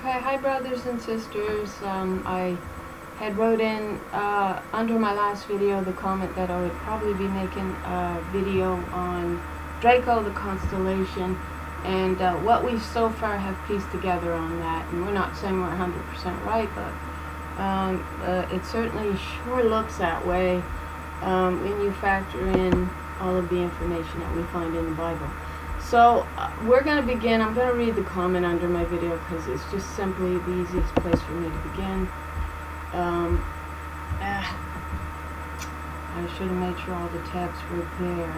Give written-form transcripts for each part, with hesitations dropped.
Okay, hi brothers and sisters. I had wrote in under my last video the comment that I would probably be making a video on Draco, the constellation, and what we so far have pieced together on that. And we're not saying we're 100% right, but it certainly sure looks that way when you factor in all of the information that we find in the Bible. So we're going to begin. I'm going to read the comment under my video because it's just simply the easiest place for me to begin. I should have made sure all the tabs were there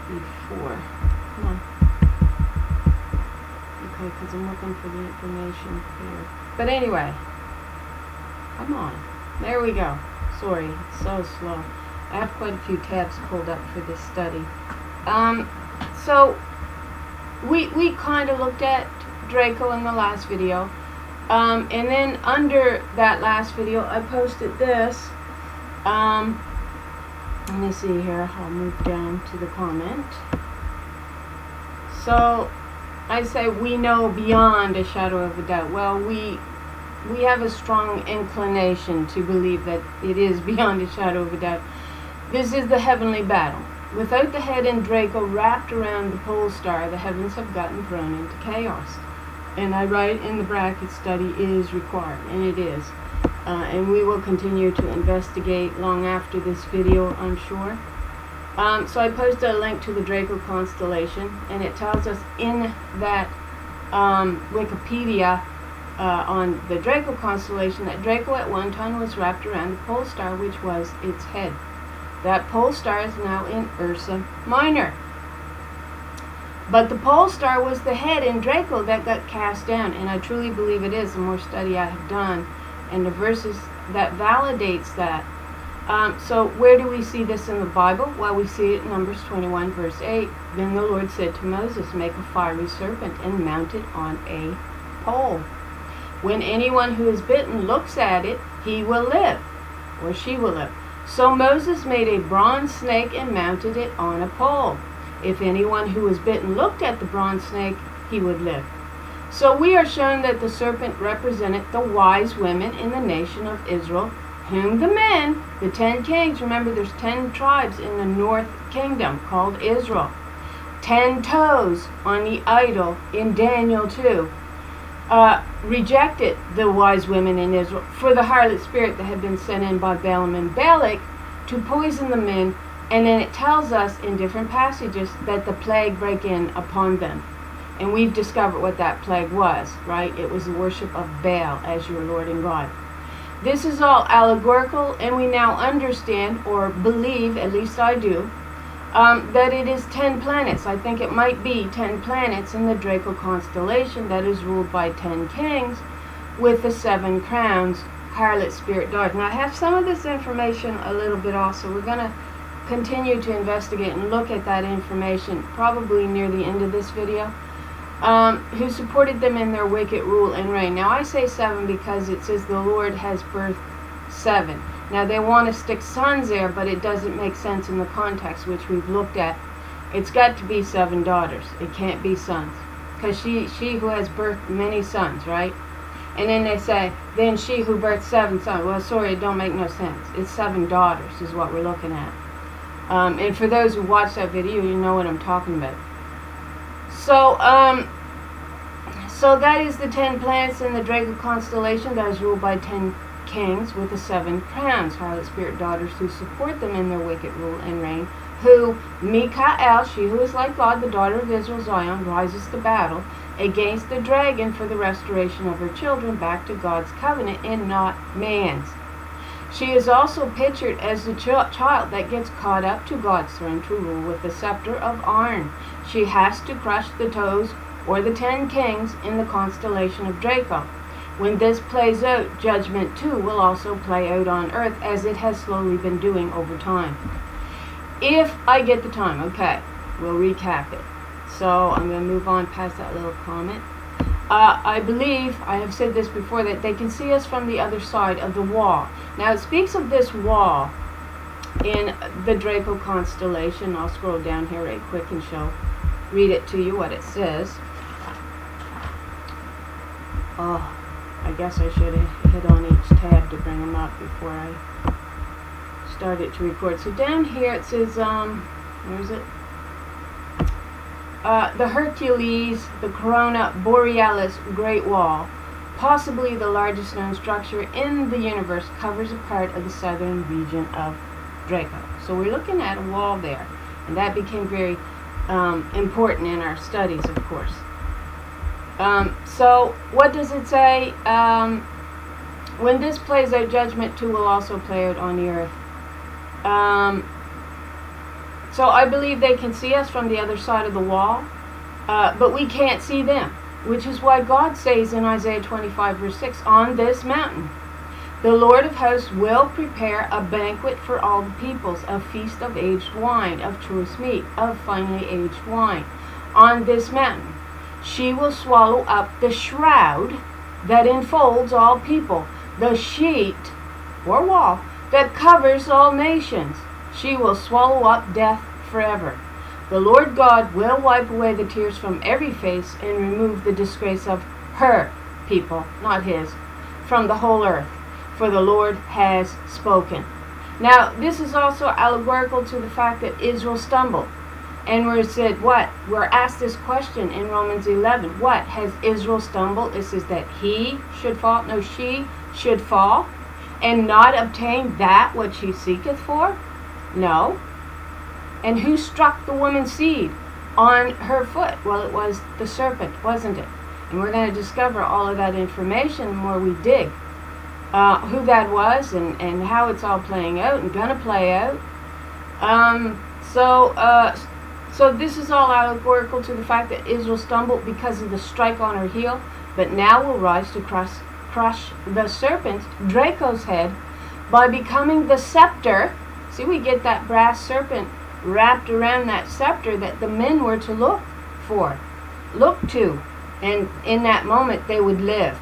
before. Come on. Okay, because I'm looking for the information here. But anyway, come on. There we go. Sorry, it's so slow. I have quite a few tabs pulled up for this study. So we kind of looked at Draco in the last video, and then under that last video I posted this. Let me see here, I'll move down to the comment. So I say we know beyond a shadow of a doubt. Well, we have a strong inclination to believe that it is beyond a shadow of a doubt. This is the heavenly battle. Without the head and Draco wrapped around the pole star, the heavens have gotten thrown into chaos. And I write in the bracket, study is required, and it is. And we will continue to investigate long after this video, I'm sure. So I posted a link to the Draco constellation, and it tells us in that Wikipedia on the Draco constellation that Draco at one time was wrapped around the pole star, which was its head. That pole star is now in Ursa Minor. But the pole star was the head in Draco that got cast down, and I truly believe it is. The more study I have done, and the verses that validates that. So where do we see this in the Bible? Well, we see it in Numbers 21 verse 8. Then the Lord said to Moses, make a fiery serpent and mount it on a pole. When anyone who is bitten looks at it, he will live, or she will live. So Moses made a bronze snake and mounted it on a pole. If anyone who was bitten looked at the bronze snake, he would live. So we are shown that the serpent represented the wise women in the nation of Israel, whom the men, the 10 kings, remember there's 10 tribes in the north kingdom called Israel. 10 toes on the idol in Daniel 2. Rejected the wise women in Israel for the harlot spirit that had been sent in by Balaam and Balak to poison the men, and then it tells us in different passages that the plague break in upon them. And we've discovered what that plague was, right? It was the worship of Baal as your Lord and God. This is all allegorical, and we now understand, or believe, at least I do, that it is 10 planets. I think it might be 10 planets in the Draco constellation that is ruled by 10 kings with the 7 crowns, harlot spirit dark. Now I have some of this information a little bit off, so we're going to continue to investigate and look at that information probably near the end of this video. Who supported them in their wicked rule and reign. Now I say 7 because it says the Lord has birthed 7. Now they want to stick sons there, but it doesn't make sense in the context which we've looked at. It's got to be 7 daughters. It can't be sons. Because she who has birthed many sons, right? And then they say, then she who birthed 7 sons. Well, sorry, it don't make no sense. It's 7 daughters is what we're looking at. And for those who watch that video, you know what I'm talking about. So, so that is the 10 planets in the Draco constellation that is ruled by 10 kings with the 7 crowns, harlot spirit daughters who support them in their wicked rule and reign, who Mikael, she who is like God, the daughter of Israel, Zion, rises to battle against the dragon for the restoration of her children back to God's covenant and not man's. She is also pictured as the child that gets caught up to God's throne to rule with the scepter of iron. She has to crush the toes, or the 10 kings, in the constellation of Draco. When this plays out, judgment too will also play out on earth, as it has slowly been doing over time. If I get the time, okay, we'll recap it. So I'm going to move on past that little comment. I believe, I have said this before, that they can see us from the other side of the wall. Now it speaks of this wall in the Draco constellation. I'll scroll down here right quick and read it to you what it says. Oh, I guess I should have hit on each tab to bring them up before I started to record. So down here it says, where is it? The Hercules, the Corona Borealis Great Wall, possibly the largest known structure in the universe, covers a part of the southern region of Draco. So we're looking at a wall there, and that became very important in our studies, of course. So what does it say? When this plays out, judgment too will also play out on the earth. So I believe they can see us from the other side of the wall, but we can't see them, which is why God says in Isaiah 25 verse 6, on this mountain the Lord of hosts will prepare a banquet for all the peoples, a feast of aged wine, of choice meat, of finely aged wine. On this mountain she will swallow up the shroud that enfolds all people, the sheet or wall that covers all nations. She will swallow up death forever. The Lord God will wipe away the tears from every face and remove the disgrace of her people, not his, from the whole earth. For the Lord has spoken. Now, this is also allegorical to the fact that Israel stumbled. And we're said, what? We're asked this question in Romans 11. What? Has Israel stumbled? It says that he should fall. No, she should fall and not obtain that which she seeketh for? No. And who struck the woman's seed on her foot? Well, it was the serpent, wasn't it? And we're going to discover all of that information the more we dig. Who that was and how it's all playing out and going to play out. So this is all allegorical to the fact that Israel stumbled because of the strike on her heel, but now will rise to crush the serpent, Draco's head, by becoming the scepter. See, we get that brass serpent wrapped around that scepter that the men were to look to, and in that moment they would live.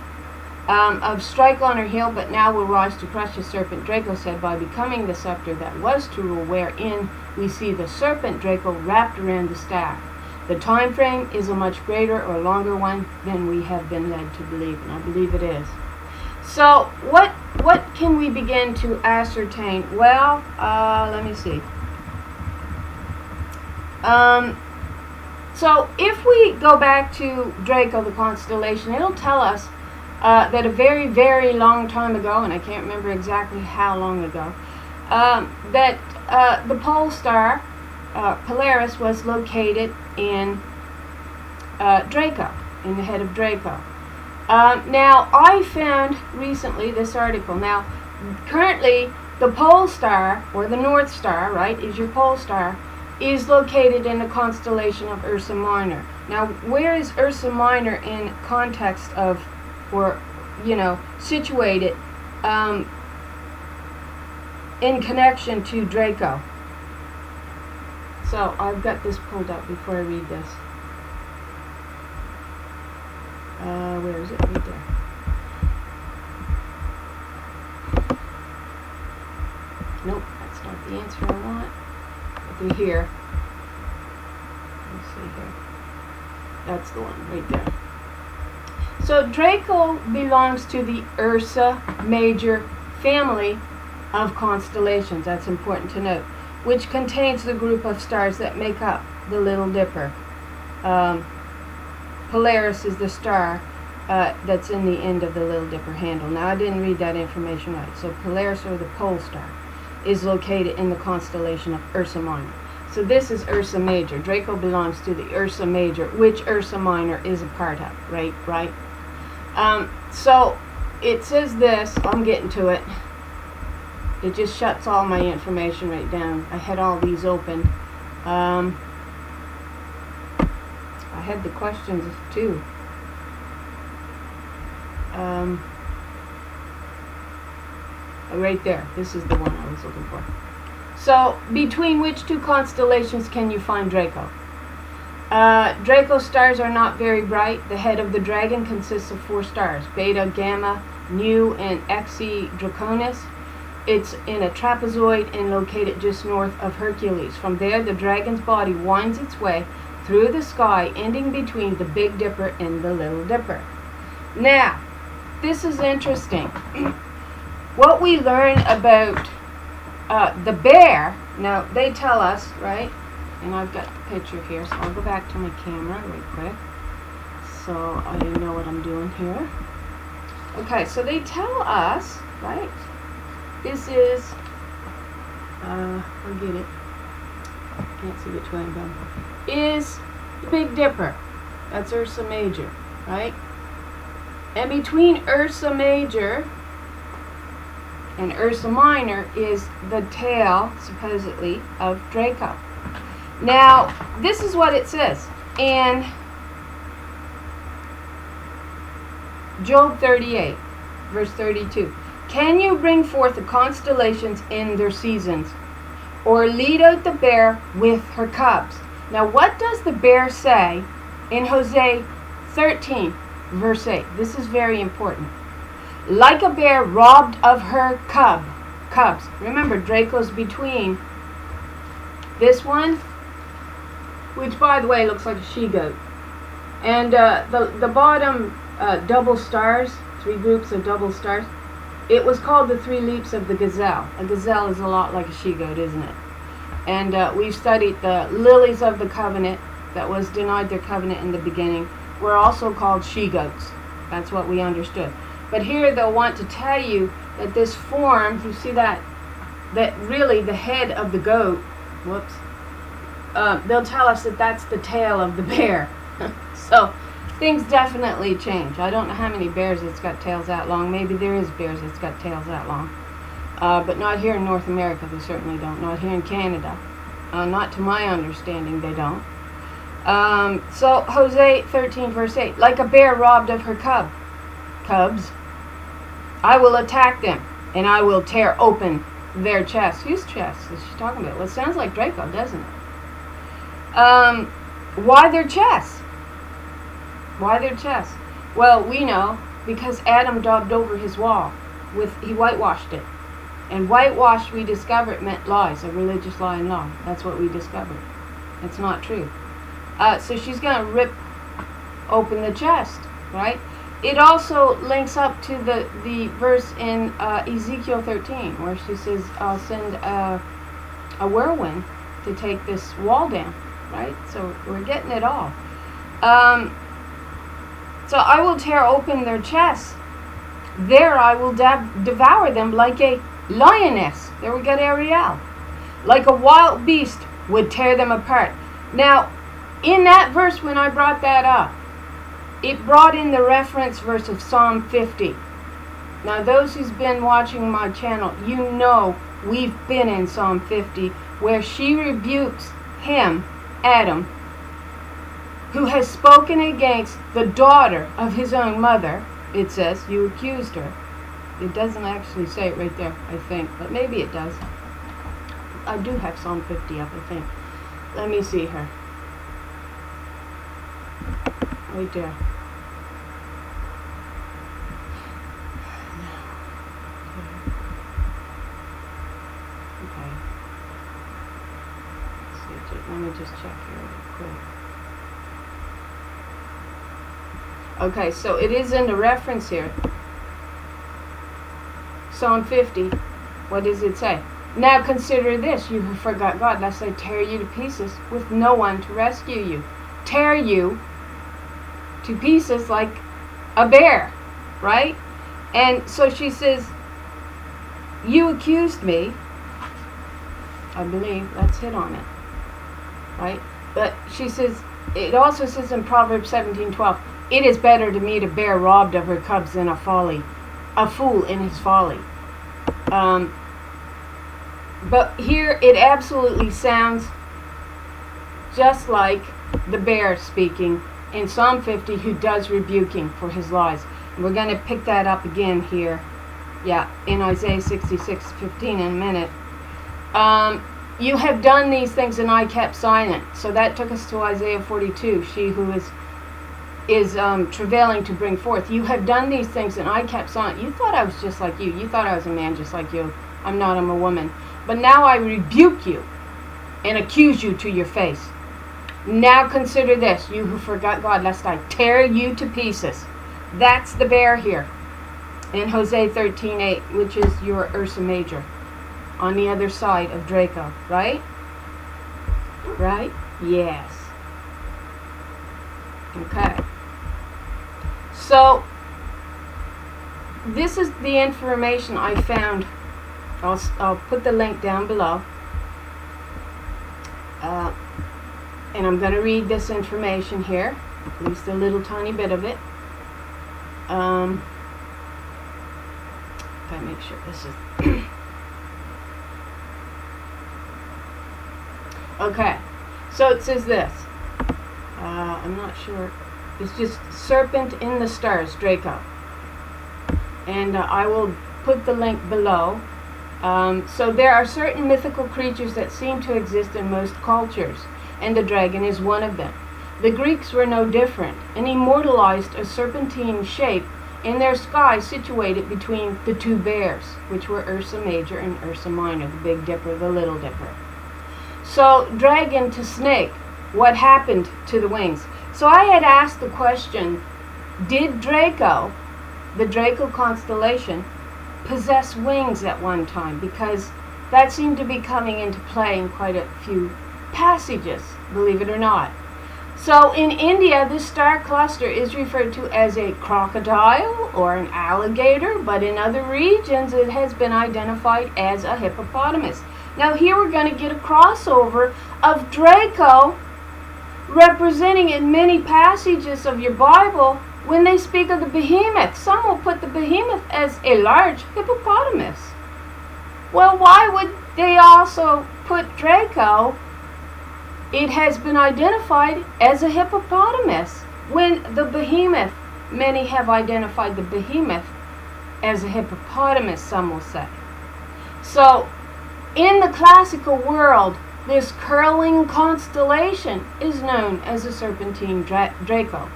Of strike on her heel, but now will rise to crush the serpent, Draco said, by becoming the scepter that was to rule, wherein we see the serpent Draco wrapped around the staff. The time frame is a much greater or longer one than we have been led to believe, and I believe it is. So what can we begin to ascertain? Well, let me see. So if we go back to Draco, the constellation, it'll tell us that a very, very long time ago, and I can't remember exactly how long ago, that the pole star, Polaris, was located in Draco, in the head of Draco. Now, I found recently this article. Now, currently, the pole star, or the North Star, right, is your pole star, is located in the constellation of Ursa Minor. Now, where is Ursa Minor in context of, or, situated in connection to Draco? So I've got this pulled up before I read this. Where is it? Right there. Nope, that's not the answer I want. But they're here. Let's see here. That's the one right there. So Draco belongs to the Ursa Major family of constellations. That's important to note, which contains the group of stars that make up the Little Dipper. Polaris is the star that's in the end of the Little Dipper handle. Now, I didn't read that information right. So Polaris, or the pole star, is located in the constellation of Ursa Minor. So this is Ursa Major. Draco belongs to the Ursa Major, which Ursa Minor is a part of, right? So it says this, I'm getting to it. It just shuts all my information right down. I had all these open. I had the questions too. Right there. This is the one I was looking for. So, between which two constellations can you find Draco? Draco stars are not very bright. The head of the dragon consists of 4 stars: Beta, Gamma, Nu, and Xi Draconis. It's in a trapezoid and located just north of Hercules. From there, the dragon's body winds its way through the sky, ending between the Big Dipper and the Little Dipper. Now, this is interesting. What we learn about the bear, now they tell us, right? And I've got the picture here, so I'll go back to my camera real quick so I know what I'm doing here. Okay, so they tell us, right? This is, forget it. Can't see which way I'm going. Is the Big Dipper. That's Ursa Major, right? And between Ursa Major and Ursa Minor is the tail, supposedly, of Draco. Now, this is what it says in Job 38, verse 32. Can you bring forth the constellations in their seasons, or lead out the bear with her cubs? Now, what does the bear say in Hosea 13, verse 8? This is very important. Like a bear robbed of her cubs. Remember, Draco's between this one, which, by the way, looks like a she-goat, and the bottom double stars, 3 groups of double stars. It was called the 3 leaps of the gazelle. A gazelle is a lot like a she-goat, isn't it? And we've studied the lilies of the covenant that was denied their covenant in the beginning were also called she-goats. That's what we understood. But here they'll want to tell you that this form, you see that really the head of the goat, whoops, they'll tell us that that's the tail of the bear. So things definitely change. I don't know how many bears it's got tails that long. Maybe there is bears that's got tails that long. But not here in North America, they certainly don't. Not here in Canada. Not to my understanding, they don't. So Hosea 13, verse 8. Like a bear robbed of her cubs, I will attack them, and I will tear open their chests. Whose chest is she talking about? Well, it sounds like Draco, doesn't it? Why their chests? Why their chests? Well, we know because Adam daubed over his wall. He whitewashed it. And whitewash, we discovered, meant lies, a religious lie and law. That's what we discovered. It's not true. So she's going to rip open the chest, right? It also links up to the verse in Ezekiel 13, where she says, I'll send a whirlwind to take this wall down, right? So we're getting it all. So I will tear open their chests. There I will devour them like a lioness. There we got Ariel. Like a wild beast would tear them apart. Now, in that verse, when I brought that up, it brought in the reference verse of Psalm 50. Now, those who's been watching my channel, you know we've been in Psalm 50, where she rebukes him, Adam, who has spoken against the daughter of his own mother. It says, you accused her. It doesn't actually say it right there, I think, but maybe it does. I do have Psalm 50 up, I think. Let me see her. Right there. Okay. Let me just check here real quick. Okay, so it is in the reference here. Psalm 50. What does it say? Now consider this, you who forgot God, lest I tear you to pieces with no one to rescue you. Tear you to pieces like a bear, right? And so she says, you accused me. I believe, let's hit on it, right? But she says, it also says in Proverbs 17:12, it is better to meet a bear robbed of her cubs than a fool in his folly. But here it absolutely sounds just like the bear speaking in Psalm 50, who does rebuking for his lies. And we're going to pick that up again here, in Isaiah 66:15 in a minute. You have done these things and I kept silent. So that took us to Isaiah 42, she who is travailing to bring forth. You have done these things and I kept silent. You thought I was just like you. You thought I was a man just like you. I'm not, I'm a woman. But now I rebuke you and accuse you to your face. Now consider this, you who forgot God, lest I tear you to pieces. That's the bear here. in Hosea 13:8, which is your Ursa Major, on the other side of Draco, right? Right? Yes. Okay. So, this is the information I found. I'll put the link down below. And I'm going to read this information here, at least a little tiny bit of it. Gotta make sure this is okay. So it says this. I'm not sure. It's just serpent in the stars, Draco. And I will put the link below. So there are certain mythical creatures that seem to exist in most cultures, and the dragon is one of them. The Greeks were no different, and immortalized a serpentine shape in their sky situated between the two bears, which were Ursa Major and Ursa Minor, the Big Dipper, the Little Dipper. So, dragon to snake, what happened to the wings? So I had asked the question, did Draco, the Draco constellation, possess wings at one time? Because that seemed to be coming into play in quite a few passages, believe it or not. So in India, this star cluster is referred to as a crocodile or an alligator, but in other regions it has been identified as a hippopotamus. Now here we're going to get a crossover of Draco representing in many passages of your Bible when they speak of the behemoth. Some will put the behemoth as a large hippopotamus. Well, why would they also put Draco? It has been identified as a hippopotamus when the behemoth, many have identified the behemoth as a hippopotamus, some will say. So, in the classical world, this curling constellation is known as the serpentine Draco.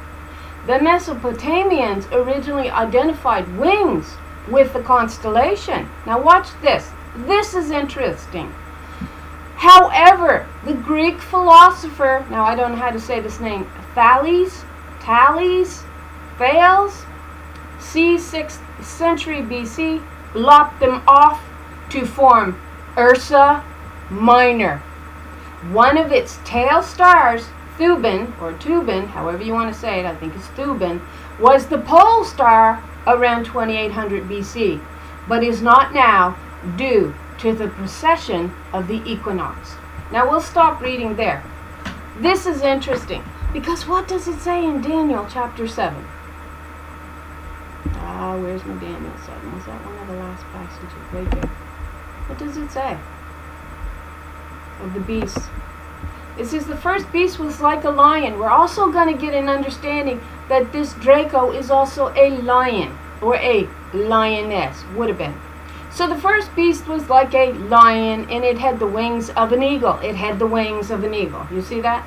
The Mesopotamians originally identified wings with the constellation. Now watch this. This is interesting. However, the Greek philosopher, now I don't know how to say this name, Thales, c. 6th century BC, lopped them off to form Ursa Minor. One of its tail stars, Thuban, or Tuban, however you want to say it, I think it's Thuban, was the pole star around 2800 BC, but is not now due to the precession of the equinox. Now we'll stop reading there. This is interesting, because what does it say in Daniel chapter 7? Where's my Daniel 7? Was that one of the last passages? Right there. What does it say of the beast? It says the first beast was like a lion. We're also going to get an understanding that this Draco is also a lion, or a lioness, would have been. So the first beast was like a lion, and it had the wings of an eagle. It had the wings of an eagle. You see that?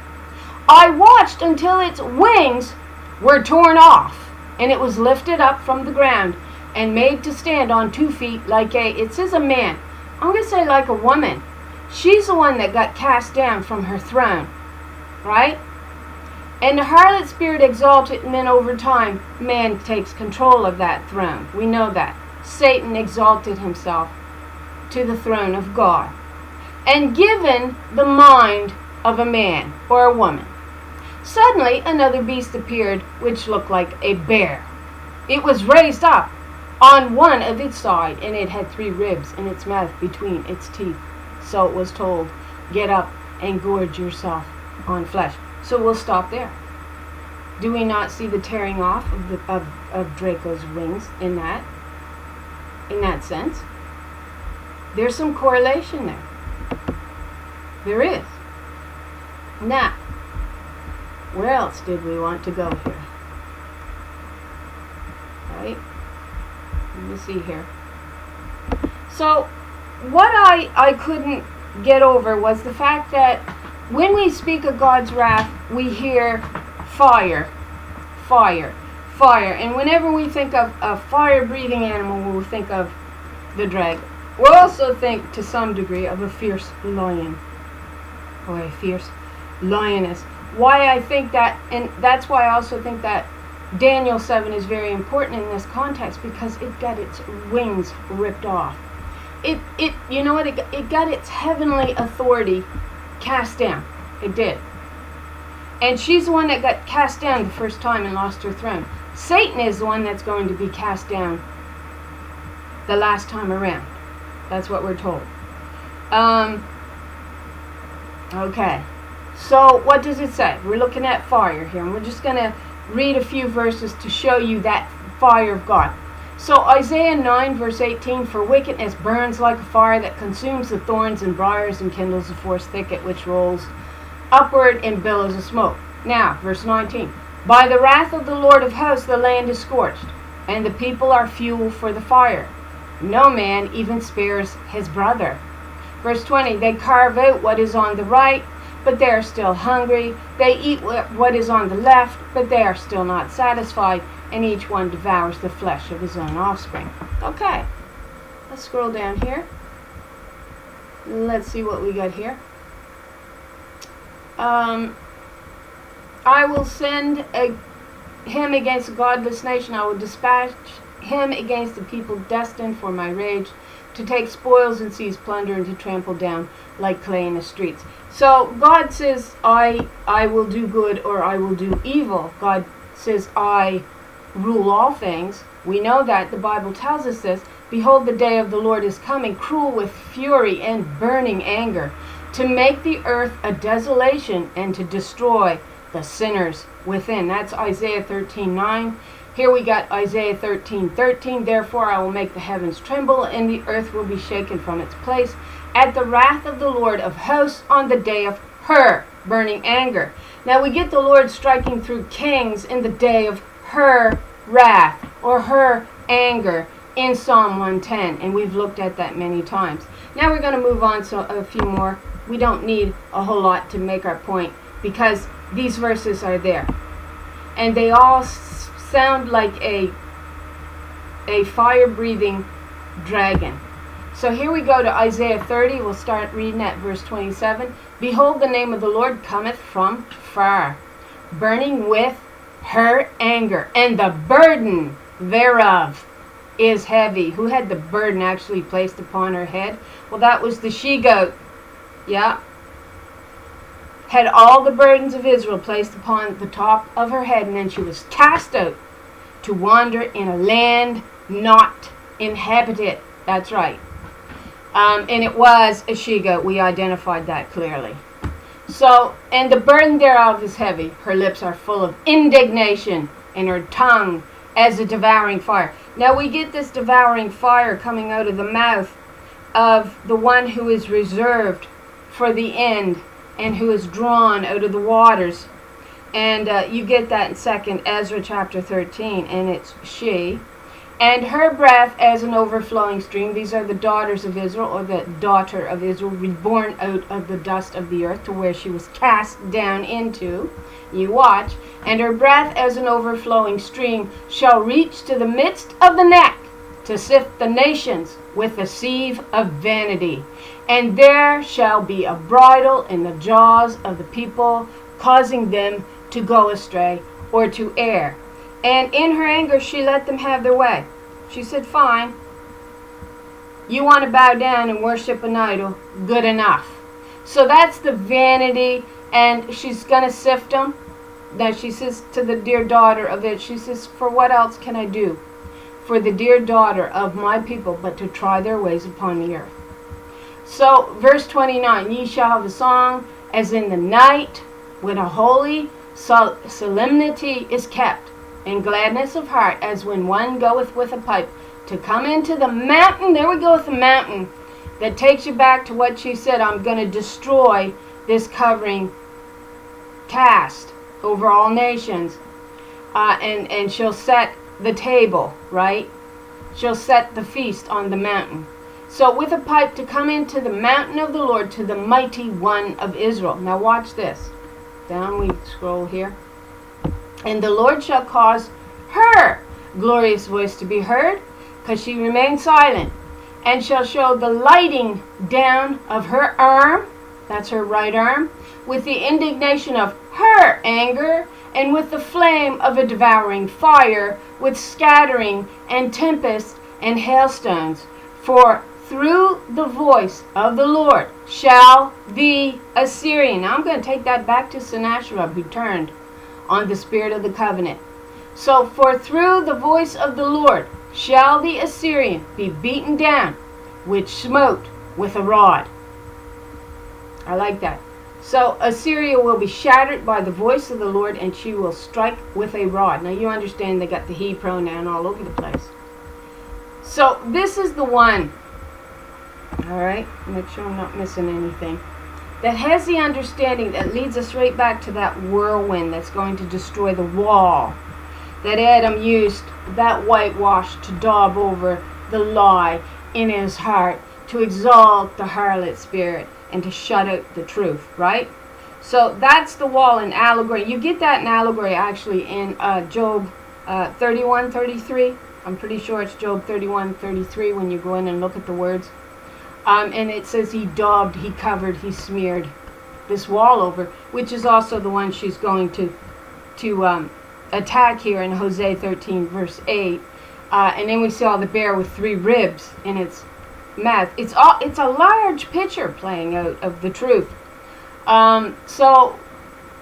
I watched until its wings were torn off, and it was lifted up from the ground and made to stand on 2 feet like a, it says a man. I'm going to say like a woman. She's the one that got cast down from her throne, right? And the harlot spirit exalted, and then over time, man takes control of that throne. We know that. Satan exalted himself to the throne of God and given the mind of a man or a woman. Suddenly, another beast appeared, which looked like a bear. It was raised up on one of its side, and it had 3 ribs in its mouth between its teeth. So it was told, get up and gorge yourself on flesh. So we'll stop there. Do we not see the tearing off of Draco's wings in that sense? There's some correlation there. There is. Now, where else did we want to go here? Right? Let me see here. So, what I couldn't get over was the fact that when we speak of God's wrath, we hear fire, fire, fire. And whenever we think of a fire-breathing animal, we'll think of the dragon. We'll also think, to some degree, of a fierce lion or a fierce lioness. Why I think that, and that's why I also think that Daniel 7 is very important in this context because it got its wings ripped off. You know what? It got its heavenly authority cast down. It did. And she's the one that got cast down the first time and lost her throne. Satan is the one that's going to be cast down the last time around. That's what we're told. Okay. So what does it say? We're looking at fire here, and we're just going to read a few verses to show you that fire of God. So Isaiah 9 verse 18, for wickedness burns like a fire that consumes the thorns and briars and kindles the forest thicket which rolls upward and billows of smoke. Now, verse 19, by the wrath of the Lord of hosts the land is scorched, and the people are fuel for the fire. No man even spares his brother. Verse 20, they carve out what is on the right, but they are still hungry. They eat what is on the left, but they are still not satisfied, and each one devours the flesh of his own offspring. Okay, let's scroll down here. Let's see what we got here. I will send him against a godless nation. I will dispatch him against the people destined for my rage, to take spoils and seize plunder and to trample down like clay in the streets. So God says, I will do good or I will do evil. God says, I rule all things. We know that. The Bible tells us this. Behold, the day of the Lord is coming, cruel with fury and burning anger, to make the earth a desolation and to destroy the sinners within. That's Isaiah 13:9. Here we got Isaiah 13:13. Therefore I will make the heavens tremble, and the earth will be shaken from its place at the wrath of the Lord of hosts on the day of her burning anger. Now we get the Lord striking through kings in the day of her wrath or her anger in Psalm 110, and we've looked at that many times. Now we're going to move on to a few more. We don't need a whole lot to make our point because these verses are there, and they all sound like a fire-breathing dragon. So here we go to Isaiah 30. We'll start reading at verse 27. Behold, the name of the Lord cometh from far, burning with her anger, and the burden thereof is heavy. Who had the burden actually placed upon her head? Well, that was the she-goat. Yeah. Had all the burdens of Israel placed upon the top of her head, and then she was cast out to wander in a land not inhabited. That's right. And it was a she-goat. We identified that clearly. So, and the burden thereof is heavy. Her lips are full of indignation, and her tongue as a devouring fire. Now we get this devouring fire coming out of the mouth of the one who is reserved for the end and who is drawn out of the waters. And you get that in 2 Ezra chapter 13, and it's she. And her breath as an overflowing stream. These are the daughters of Israel, or the daughter of Israel, reborn out of the dust of the earth to where she was cast down into. You watch. And her breath as an overflowing stream shall reach to the midst of the neck, to sift the nations with the sieve of vanity. And there shall be a bridle in the jaws of the people, causing them to go astray or to err. And in her anger she let them have their way. She said, fine, you want to bow down and worship an idol, good enough. So that's the vanity, and she's going to sift them. Now she says to the dear daughter of it, she says, for what else can I do for the dear daughter of my people but to try their ways upon the earth? So verse 29, ye shall have a song as in the night when a holy solemnity is kept, and gladness of heart as when one goeth with a pipe to come into the mountain. There we go with the mountain that takes you back to what she said, I'm going to destroy this covering cast over all nations, and she'll set the table, right? She'll set the feast on the mountain. So with a pipe to come into the mountain of the Lord, to the mighty one of Israel. Now watch this. Down we scroll here. And the Lord shall cause her glorious voice to be heard, because she remained silent, and shall show the lighting down of her arm. that's her right arm, with the indignation of her anger, and with the flame of a devouring fire, with scattering and tempest and hailstones. For through the voice of the Lord shall the Assyrian. Now I'm going to take that back to Sennacherib, who turned on the spirit of the covenant. So, for through the voice of the Lord shall the Assyrian be beaten down, which smote with a rod. I like that. So Assyria will be shattered by the voice of the Lord, and she will strike with a rod. Now you understand they got the he pronoun all over the place. So this is the one, alright, make sure I'm not missing anything, that has the understanding that leads us right back to that whirlwind that's going to destroy the wall that Adam used, that whitewash, to daub over the lie in his heart, to exalt the harlot spirit, and to shut out the truth, right? So that's the wall in allegory. You get that in allegory actually in Job 31:33. I'm pretty sure it's Job 31:33 when you go in and look at the words. And it says he daubed, he covered, he smeared this wall over, which is also the one she's going to attack here in Hosea 13 verse 8. And then we saw the bear with 3 ribs in its mouth. It's a large picture playing out of the truth. So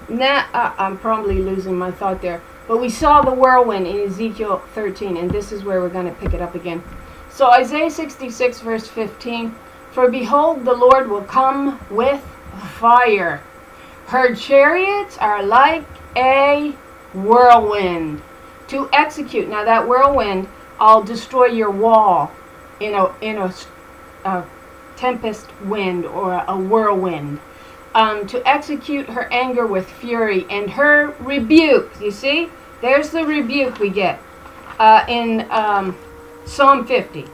now I'm probably losing my thought there, but we saw the whirlwind in Ezekiel 13, and this is where we're going to pick it up again. So Isaiah 66 verse 15, for behold, the Lord will come with fire. Her chariots are like a whirlwind to execute. Now that whirlwind, I'll destroy your wall in a tempest wind or a whirlwind, to execute her anger with fury and her rebuke. You see, there's the rebuke we get in Psalm 50,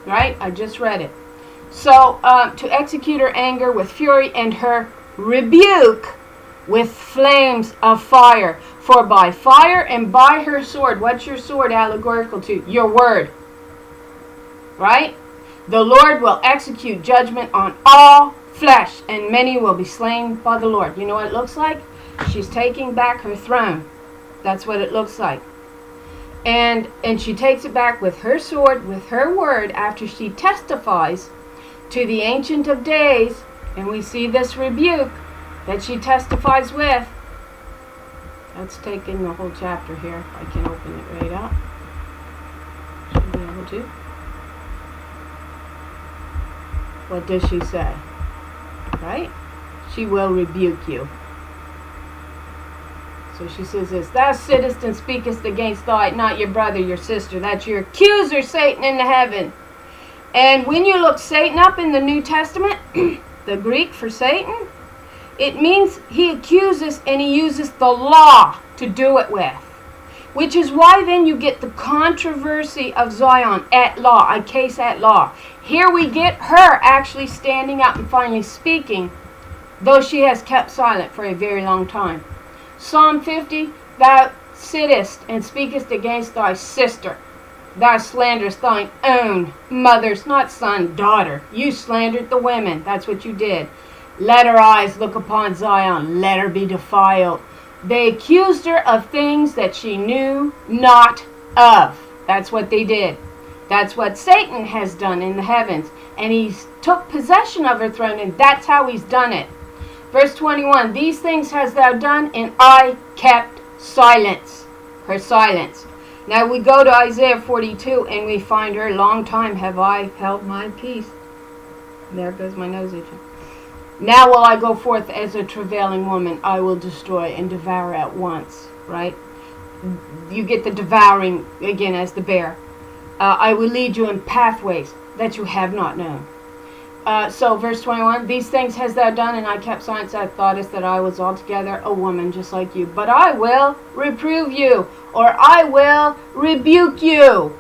right? I just read it. So to execute her anger with fury and her rebuke with flames of fire. For by fire and by her sword, what's your sword allegorical to? Your word, right? The Lord will execute judgment on all flesh, and many will be slain by the Lord. You know what it looks like? She's taking back her throne. That's what it looks like. And she takes it back with her sword, with her word, after she testifies to the Ancient of Days. And we see this rebuke that she testifies with. Let's take in the whole chapter here. I can open it right up. Should be able to. What does she say? Right? She will rebuke you. So she says this, thou sittest and speakest against thy, not your brother, your sister. That's your accuser, Satan, in the heaven. And when you look Satan up in the New Testament, the Greek for Satan, it means he accuses and he uses the law to do it with. Which is why then you get the controversy of Zion at law, a case at law. Here we get her actually standing up and finally speaking, though she has kept silent for a very long time. Psalm 50, thou sittest and speakest against thy sister. Thou slanderest thine own mother's, not son, daughter. You slandered the women. That's what you did. Let her eyes look upon Zion. Let her be defiled. They accused her of things that she knew not of. That's what they did. That's what Satan has done in the heavens. And he took possession of her throne, and that's how he's done it. Verse 21, these things hast thou done, and I kept silence. Her silence. Now we go to Isaiah 42, and we find her, long time have I held my peace. There goes my nose itching. Now will I go forth as a travailing woman. I will destroy and devour at once. Right? You get the devouring again as the bear. I will lead you in pathways that you have not known. So verse 21, these things hast thou done, and I kept silence. Thou thoughtest that I was altogether a woman just like you. But I will reprove you, or I will rebuke you.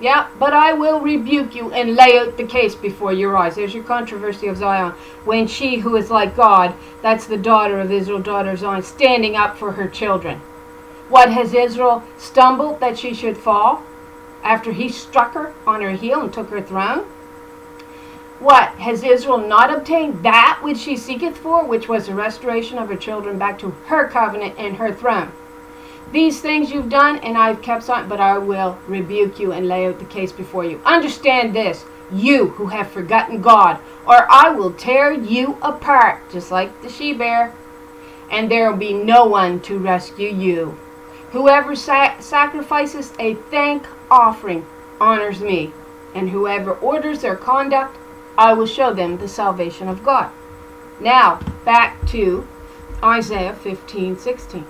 Yeah, but I will rebuke you and lay out the case before your eyes. There's your controversy of Zion. When she who is like God, that's the daughter of Israel, daughter of Zion, standing up for her children. What, has Israel stumbled that she should fall after he struck her on her heel and took her throne? What? Has Israel not obtained that which she seeketh for, which was the restoration of her children back to her covenant and her throne? These things you've done, and I've kept silent, but I will rebuke you and lay out the case before you. Understand this, you who have forgotten God, or I will tear you apart, just like the she-bear, and there will be no one to rescue you. Whoever sacrifices a thank offering honors me, and whoever orders their conduct, I will show them the salvation of God. Now, back to Isaiah 15:16.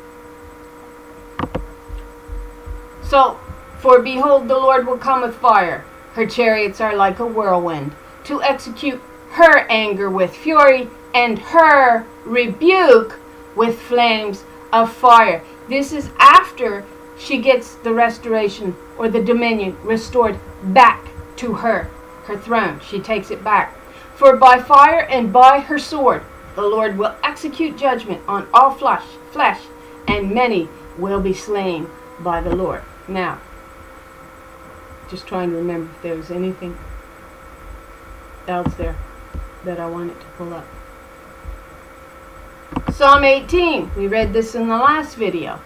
So, for behold, the Lord will come with fire. Her chariots are like a whirlwind, to execute her anger with fury, and her rebuke with flames of fire. This is after she gets the restoration, or the dominion, restored back to her throne. She takes it back. For by fire and by her sword, the Lord will execute judgment on all flesh, and many will be slain by the Lord. Now, just trying to remember if there was anything else there that I wanted to pull up. Psalm 18. We read this in the last video.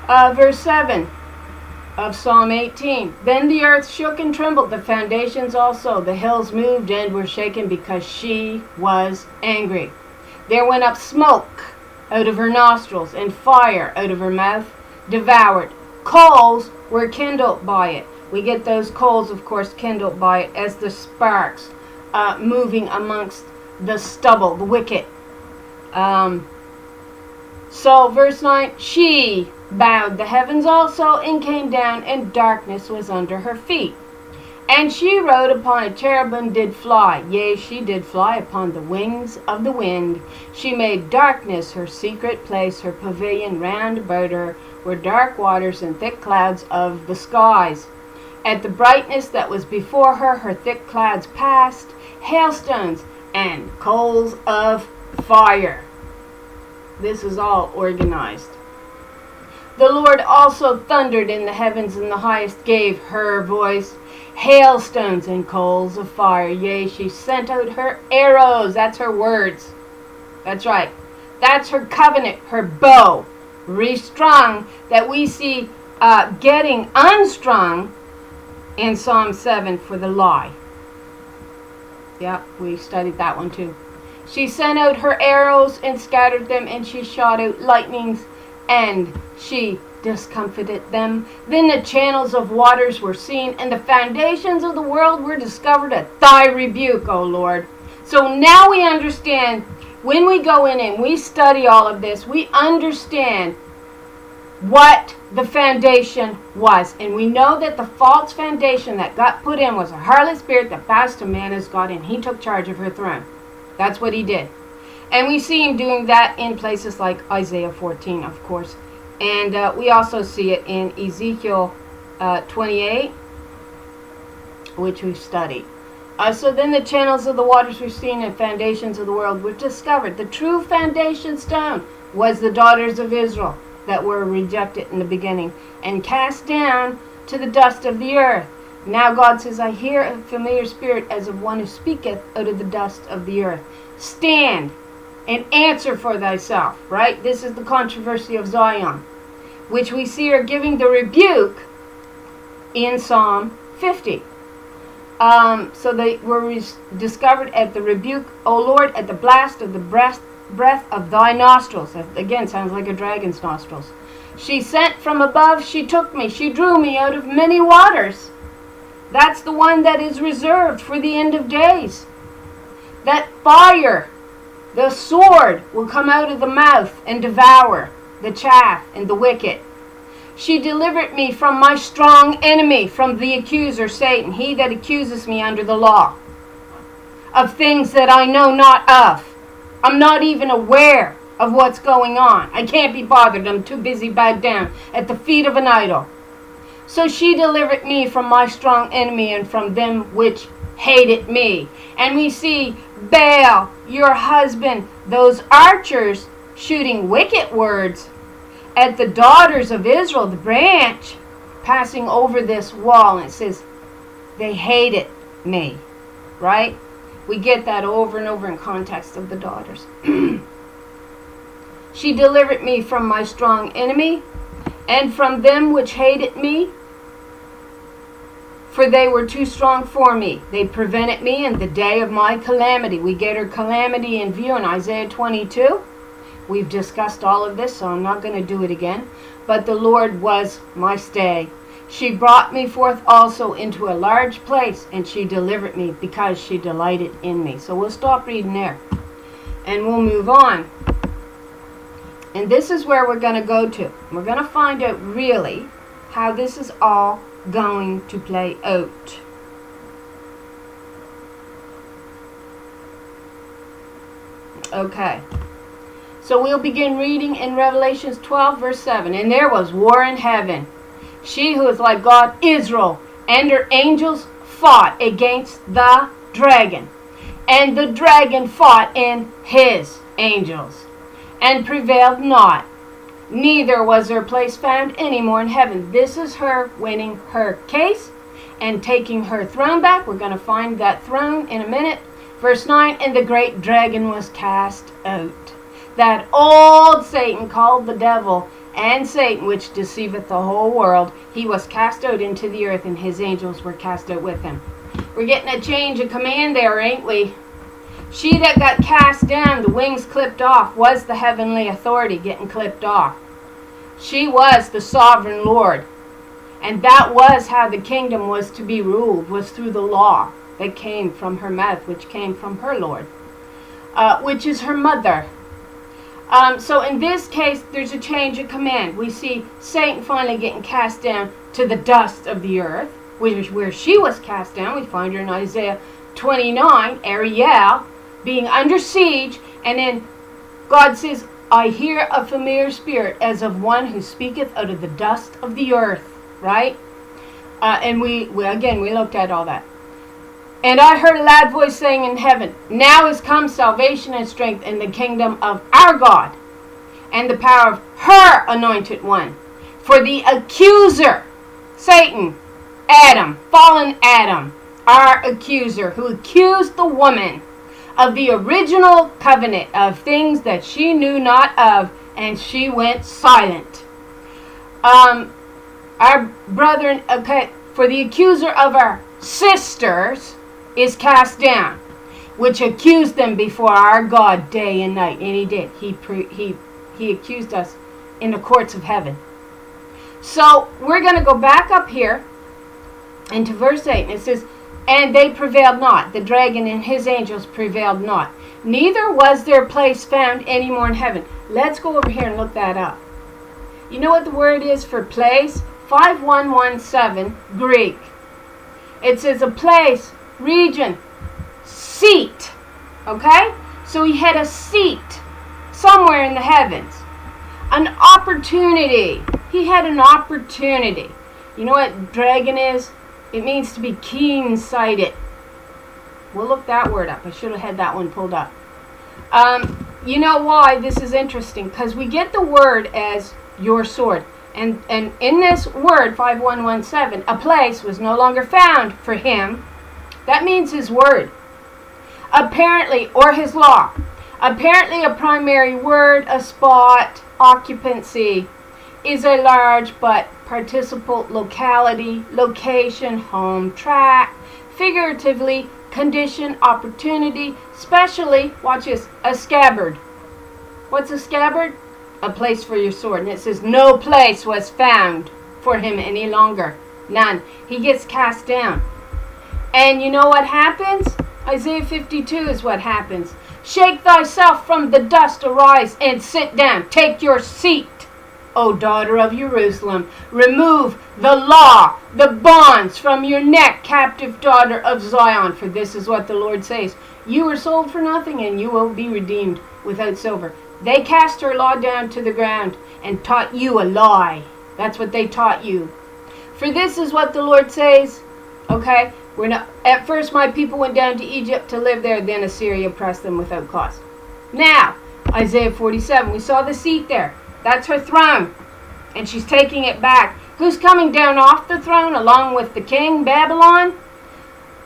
Verse 7 of Psalm 18. Then the earth shook and trembled, the foundations also. The hills moved and were shaken because she was angry. There went up smoke out of her nostrils, and fire out of her mouth devoured. Coals were kindled by it. We get those coals, of course, kindled by it as the sparks moving amongst the stubble, the wicked. So, verse 9, she bowed the heavens also, and came down, and darkness was under her feet. And she rode upon a cherub and did fly. Yea, she did fly upon the wings of the wind. She made darkness her secret place. Her pavilion round about her were dark waters and thick clouds of the skies. At the brightness that was before her, her thick clouds passed, hailstones and coals of fire. This is all organized. The Lord also thundered in the heavens, and the highest gave her voice. Hailstones and coals of fire. Yea, she sent out her arrows. That's her words. That's right. That's her covenant, her bow, restrung, that we see getting unstrung in Psalm 7 for the lie. Yeah, we studied that one too. She sent out her arrows and scattered them, and she shot out lightnings, and she discomfited them. Then the channels of waters were seen, and the foundations of the world were discovered at thy rebuke, O Lord. So now we understand, when we go in and we study all of this, we understand what the foundation was. And we know that the false foundation that got put in was a harlot spirit that bows to man as God, and he took charge of her throne. That's what he did. And we see him doing that in places like Isaiah 14, of course. And we also see it in Ezekiel 28, which we've studied. So then the channels of the waters were seen, and foundations of the world were discovered. The true foundation stone was the daughters of Israel that were rejected in the beginning and cast down to the dust of the earth. Now God says, I hear a familiar spirit as of one who speaketh out of the dust of the earth. Stand and answer for thyself. Right? This is the controversy of Zion, which we see are giving the rebuke in Psalm 50. So they were discovered at the rebuke, O Lord, at the blast of the breath of thy nostrils. That again sounds like a dragon's nostrils. She sent from above, she took me, she drew me out of many waters. That's the one that is reserved for the end of days. That fire, the sword, will come out of the mouth and devour the chaff and the wicked. She delivered me from my strong enemy, from the accuser, Satan, he that accuses me under the law, of things that I know not of. I'm not even aware of what's going on. I can't be bothered. I'm too busy bowed down at the feet of an idol. So she delivered me from my strong enemy and from them which hated me. And we see Baal, your husband, those archers shooting wicked words at the daughters of Israel, the branch, passing over this wall. And it says, they hated me. right? We get that over and over in context of the daughters. She delivered me from my strong enemy, and from them which hated me, for they were too strong for me. They prevented me in the day of my calamity. We get her calamity in view in Isaiah 22. We've discussed all of this, so I'm not going to do it again. But the Lord was my stay. She brought me forth also into a large place, and she delivered me because she delighted in me. So we'll stop reading there, and we'll move on. And this is where we're going to go to. We're going to find out really how this is all going to play out. Okay. So we'll begin reading in Revelations 12, verse 7. And there was war in heaven. She who is like God, Israel, and her angels fought against the dragon. And the dragon fought in his angels, and prevailed not. Neither was their place found any more in heaven. This is her winning her case and taking her throne back. We're going to find that throne in a minute. Verse 9, and the great dragon was cast out. That old Satan, called the devil, and Satan, which deceiveth the whole world, he was cast out into the earth, and his angels were cast out with him. We're getting a change of command there, ain't we? She that got cast down, the wings clipped off, was the heavenly authority getting clipped off. She was the sovereign Lord. And that was how the kingdom was to be ruled, was through the law that came from her mouth, which came from her Lord, which is her mother. So in this case, there's a change of command. We see Satan finally getting cast down to the dust of the earth, which is where she was cast down. We find her in Isaiah 29, Ariel, being under siege, and then God says, I hear a familiar spirit as of one who speaketh out of the dust of the earth, right? And we looked at all that. And I heard a loud voice saying in heaven, now is come salvation and strength in the kingdom of our God, and the power of her anointed one. For the accuser, Satan, Adam, fallen Adam, our accuser, who accused the woman of the original covenant of things that she knew not of, and she went silent. Our brethren, okay, for the accuser of our sisters is cast down, which accused them before our God day and night. And he did. He accused us in the courts of heaven. So we're going to go back up here into verse 8, and it says, and they prevailed not. The dragon and his angels prevailed not. Neither was their place found any more in heaven. Let's go over here and look that up. You know what the word is for place? 5117 Greek. It says a place, region, seat. Okay? So he had a seat somewhere in the heavens. An opportunity. He had an opportunity. You know what dragon is? It means to be keen-sighted. We'll look that word up. I should have had that one pulled up. You know why this is interesting? Because we get the word as your sword. And in this word, 5117, a place was no longer found for him. That means his word. Apparently, or his law. Apparently a primary word, a spot, occupancy, is a large but participle locality, location, home, track, figuratively, condition, opportunity, specially, watch this, a scabbard. What's a scabbard? A place for your sword. And it says no place was found for him any longer. None. He gets cast down. And you know what happens? Isaiah 52 is what happens. Shake thyself from the dust, arise and sit down. Take your seat, O daughter of Jerusalem. Remove the law, the bonds from your neck, captive daughter of Zion. For this is what the Lord says. You were sold for nothing, and you will be redeemed without silver. They cast her law down to the ground and taught you a lie. That's what they taught you. For this is what the Lord says. Okay? We're not. At first my people went down to Egypt to live there, then Assyria oppressed them without cause. Now, Isaiah 47, we saw the seat there. That's her throne. And she's taking it back. Who's coming down off the throne along with the king, Babylon?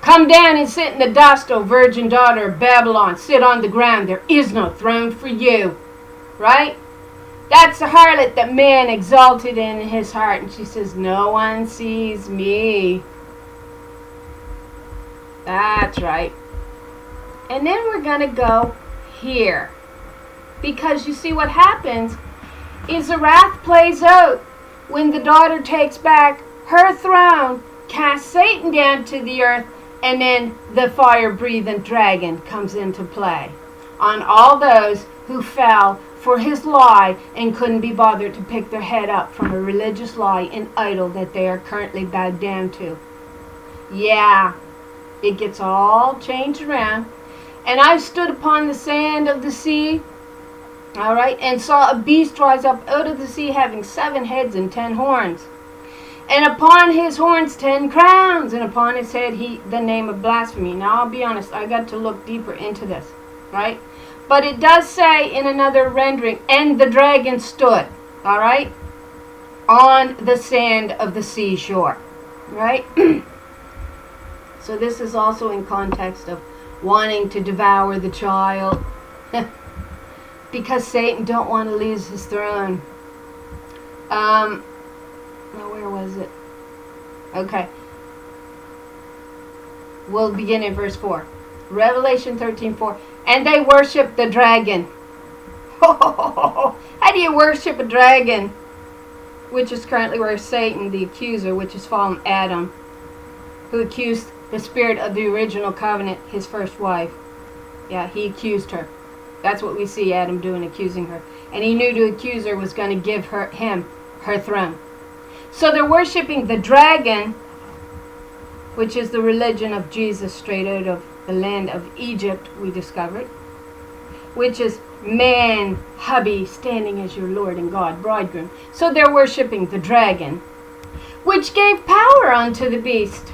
Come down and sit in the dust, O virgin daughter of Babylon. Sit on the ground. There is no throne for you. Right? That's the harlot that man exalted in his heart. And she says, no one sees me. That's right. And then we're going to go here. Because you see what happens is the wrath plays out when the daughter takes back her throne, casts Satan down to the earth, and then the fire-breathing dragon comes into play on all those who fell for his lie and couldn't be bothered to pick their head up from a religious lie and idol that they are currently bowed down to. Yeah, it gets all changed around. And I stood upon the sand of the sea, all right, and saw a beast rise up out of the sea having 7 heads and 10 horns. And upon his horns 10 crowns, and upon his head the name of blasphemy. Now I'll be honest, I got to look deeper into this, right? But it does say in another rendering, and the dragon stood, all right, on the sand of the seashore, right? So this is also in context of wanting to devour the child because Satan don't want to lose his throne. Now where was it? Okay. We'll begin in verse 4. Revelation 13:4. And they worship the dragon. How do you worship a dragon? Which is currently where Satan, the accuser, which is fallen Adam, who accused the spirit of the original covenant, his first wife. Yeah, he accused her. That's what we see Adam doing, accusing her. And he knew the accuser was going to give him her throne. So they're worshiping the dragon, which is the religion of Jesus straight out of the land of Egypt, we discovered, which is man, hubby, standing as your Lord and God, bridegroom. So they're worshiping the dragon, which gave power unto the beast.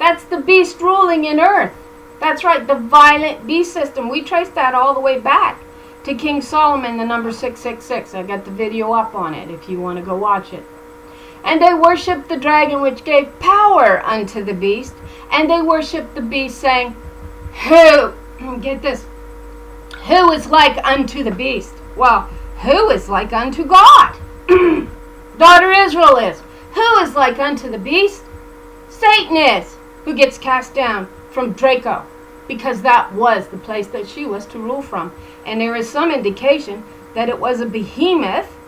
That's the beast ruling in earth. That's right, the violent beast system. We trace that all the way back to King Solomon, the number 666. I got the video up on it if you want to go watch it. And they worshiped the dragon, which gave power unto the beast. And they worshiped the beast, saying, who, get this, who is like unto the beast? Well, who is like unto God? Daughter Israel is. Who is like unto the beast? Satan is, who gets cast down from Draco, because that was the place that she was to rule from. And there is some indication that it was a behemoth,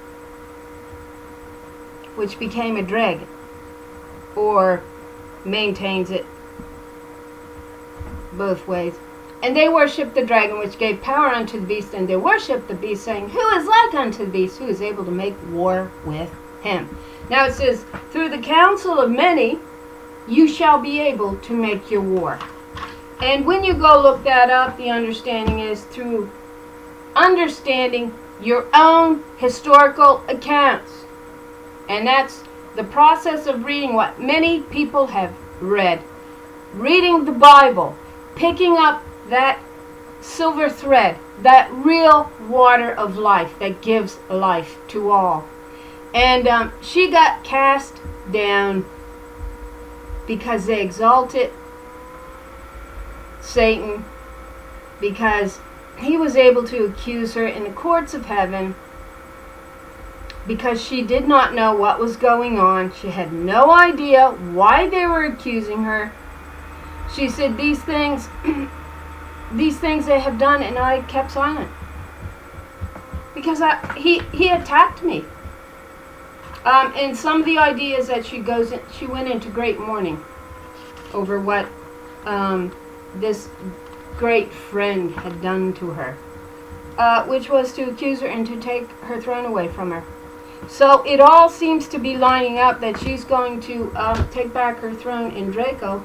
which became a dragon, or maintains it both ways. And they worshipped the dragon, which gave power unto the beast, and they worshipped the beast, saying, who is like unto the beast, who is able to make war with him? Now it says, through the counsel of many, you shall be able to make your war. And when you go look that up, the understanding is through understanding your own historical accounts. And that's the process of reading what many people have read. Reading the Bible, picking up that silver thread, that real water of life that gives life to all. And she got cast down because they exalted Satan, because he was able to accuse her in the courts of heaven, because she did not know what was going on. She had no idea why they were accusing her. She said, these things they have done, and I kept silent. Because he attacked me. And some of the ideas that she went into great mourning over what this great friend had done to her, which was to accuse her and to take her throne away from her. So it all seems to be lining up that she's going to take back her throne in Draco.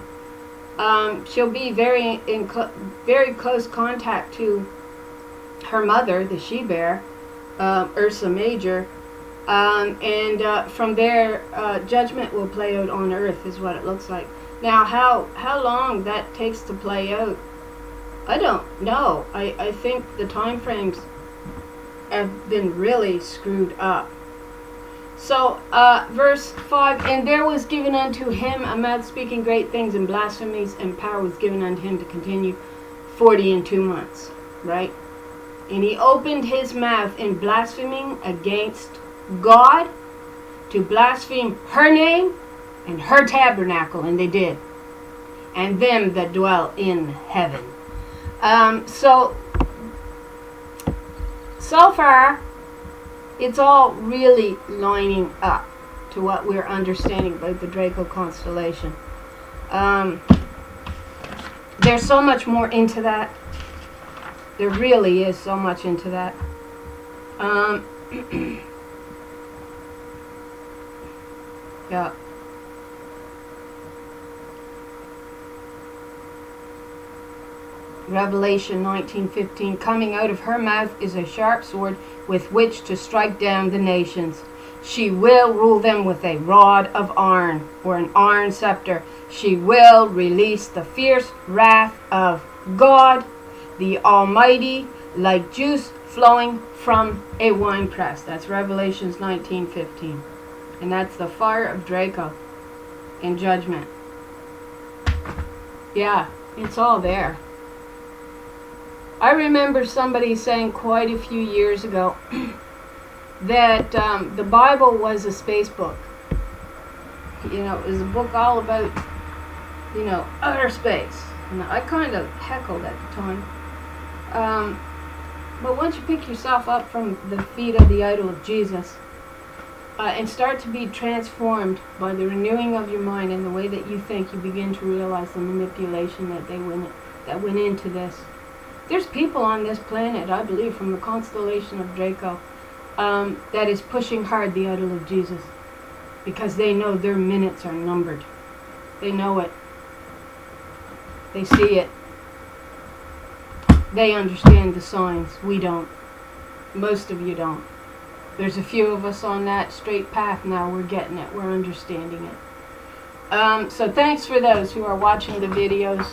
She'll be very close contact to her mother, the she-bear, Ursa Major. And from there, judgment will play out on earth, is what it looks like. Now, how long that takes to play out, I don't know. I think the time frames have been really screwed up. So, verse 5, and there was given unto him a mouth speaking great things and blasphemies, and power was given unto him to continue 42 months, right? And he opened his mouth in blaspheming against God, to blaspheme her name and her tabernacle, and they did, and them that dwell in heaven. So far, it's all really lining up to what we're understanding about the Draco constellation. There's so much more into that. There really is so much into that. Yeah. Revelation 19:15, coming out of her mouth is a sharp sword with which to strike down the nations. She will rule them with a rod of iron, or an iron scepter. She will release the fierce wrath of God, the Almighty, like juice flowing from a winepress. That's Revelations 19:15. And that's the fire of Draco in judgment. Yeah, it's all there. I remember somebody saying quite a few years ago that the Bible was a space book. You know, it was a book all about, you know, outer space. And I kind of heckled at the time. But once you pick yourself up from the feet of the idol of Jesus, and start to be transformed by the renewing of your mind and the way that you think, you begin to realize the manipulation that went into this. There's people on this planet, I believe, from the constellation of Draco, that is pushing hard the idol of Jesus, because they know their minutes are numbered. They know it. They see it. They understand the signs. We don't. Most of you don't. There's a few of us on that straight path now. We're getting it. We're understanding it. So thanks for those who are watching the videos,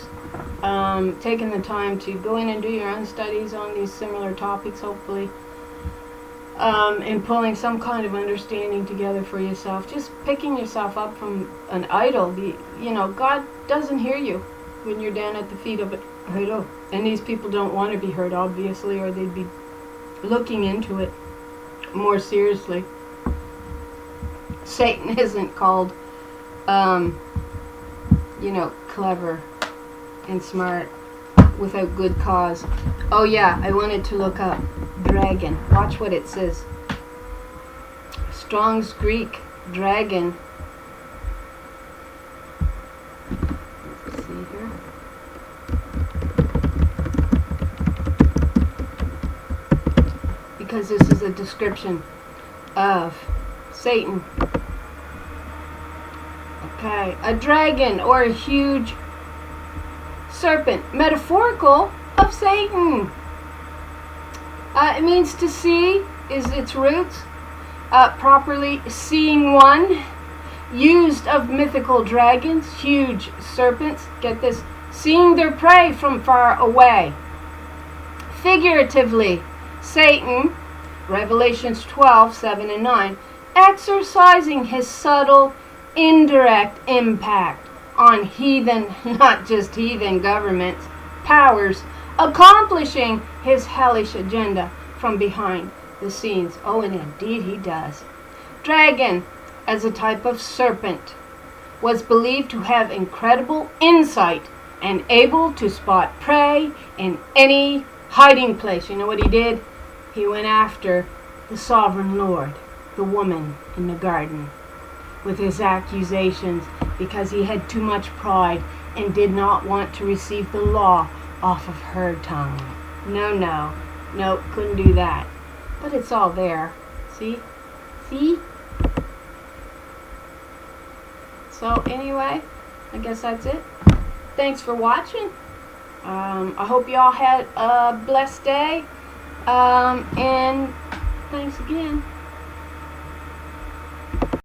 taking the time to go in and do your own studies on these similar topics, hopefully, and pulling some kind of understanding together for yourself. Just picking yourself up from an idol. You know, God doesn't hear you when you're down at the feet of an idol. And these people don't want to be heard, obviously, or they'd be looking into it more seriously. Satan isn't called, you know, clever and smart without good cause. Oh yeah, I wanted to look up dragon. Watch what it says. Strong's Greek dragon. Let's see here. Because this is a description of Satan. Okay, a dragon or a huge serpent, metaphorical of Satan. It means to see is its roots. Properly seeing one. Used of mythical dragons, huge serpents. Get this, seeing their prey from far away. Figuratively, Satan, Revelations 12:7 and 9, exercising his subtle, indirect impact on heathen, not just heathen governments, powers, accomplishing his hellish agenda from behind the scenes. Oh, and indeed he does. Dragon, as a type of serpent, was believed to have incredible insight and able to spot prey in any hiding place. You know what he did? He went after the sovereign Lord, the woman in the garden, with his accusations, because he had too much pride and did not want to receive the law off of her tongue. No, couldn't do that. But it's all there. See? So anyway, I guess that's it. Thanks for watching. I hope y'all had a blessed day. And thanks again.